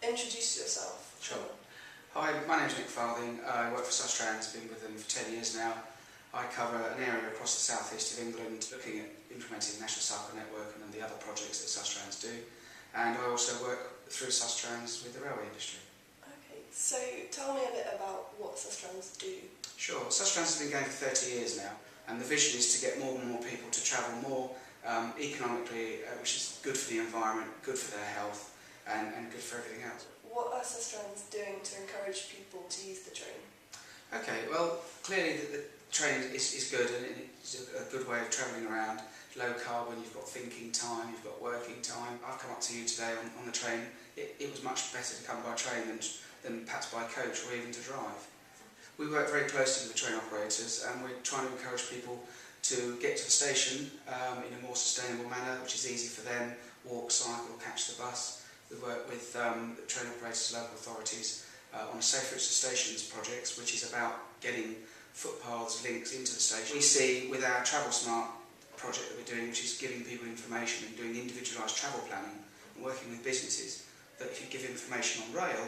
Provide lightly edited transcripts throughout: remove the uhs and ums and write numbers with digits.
introduce yourself? Sure. Hi, my name's Farthing. I work for Sustrans, been with them for 10 years now. I cover an area across the southeast of England looking at implementing the National Cycle Network and the other projects that Sustrans do. And I also work through Sustrans with the railway industry. Okay, so tell me a bit about what Sustrans do. Sure. Sustrans has been going for 30 years now, and the vision is to get more and more people to travel more economically, which is good for the environment, good for their health, and good for everything else. What are Sustrans doing to encourage people to use the train? Okay, well, clearly the train is good, and it's a good way of travelling around. Low carbon, you've got thinking time, you've got working time. I've come up to you today on the train. It was much better to come by train than perhaps by coach or even to drive. We work very closely with the train operators, and we're trying to encourage people to get to the station in a more sustainable manner, which is easy for them, walk, cycle, catch the bus. We work with the train operators, local authorities on a Safe Routes to Stations projects, which is about getting footpaths, links into the station. We see with our Travel Smart project that we're doing, which is giving people information and doing individualised travel planning and working with businesses, that if you give information on rail,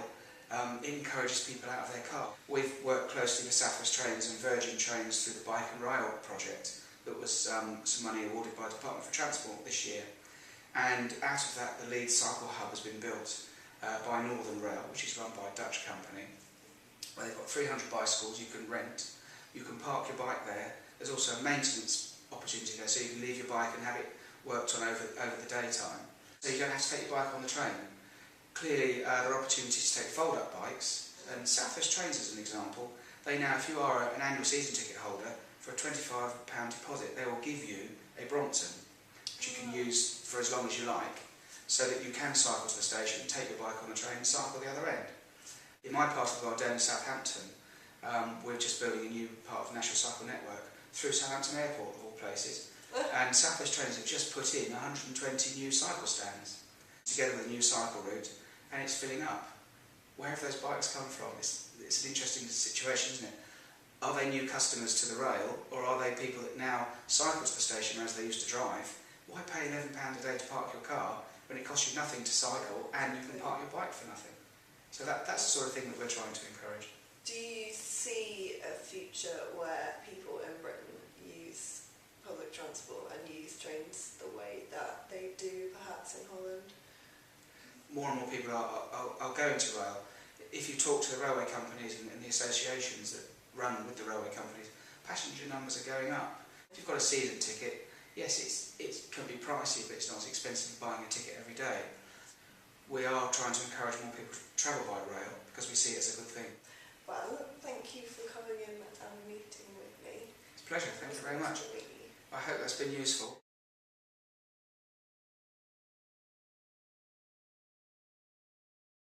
it encourages people out of their car. We've worked closely with South West Trains and Virgin Trains through the Bike and Rail project that was some money awarded by the Department for Transport this year. And out of that, the Leeds Cycle Hub has been built by Northern Rail, which is run by a Dutch company, where they've got 300 bicycles you can rent. You can park your bike there. There's also a maintenance opportunity there, so you can leave your bike and have it worked on over the daytime. So you don't have to take your bike on the train. Clearly, there are opportunities to take fold-up bikes, and South West Trains, as an example, they now, if you are an annual season ticket holder, for a £25 deposit, they will give you a Brompton, which you can use for as long as you like, so that you can cycle to the station, take your bike on the train and cycle the other end. In my part of the world, down in Southampton, we're just building a new part of the National Cycle Network through Southampton Airport, of all places, and South West Trains have just put in 120 new cycle stands, together with a new cycle route, and it's filling up. Where have those bikes come from? It's an interesting situation, isn't it? Are they new customers to the rail, or are they people that now cycle to the station as they used to drive? Why pay £11 a day to park your car when it costs you nothing to cycle and you can park your bike for nothing? So that's the sort of thing that we're trying to encourage. Do you see a future where people in Britain use public transport and use trains the way that they do perhaps in Holland? More and more people are going to rail. If you talk to the railway companies and the associations that run with the railway companies, passenger numbers are going up. If you've got a season ticket, yes, it can be pricey, but it's not as expensive as buying a ticket every day. We are trying to encourage more people to travel by rail because we see it as a good thing. Well, thank you for coming in and meeting with me. It's a pleasure, thank you very much. I hope that's been useful.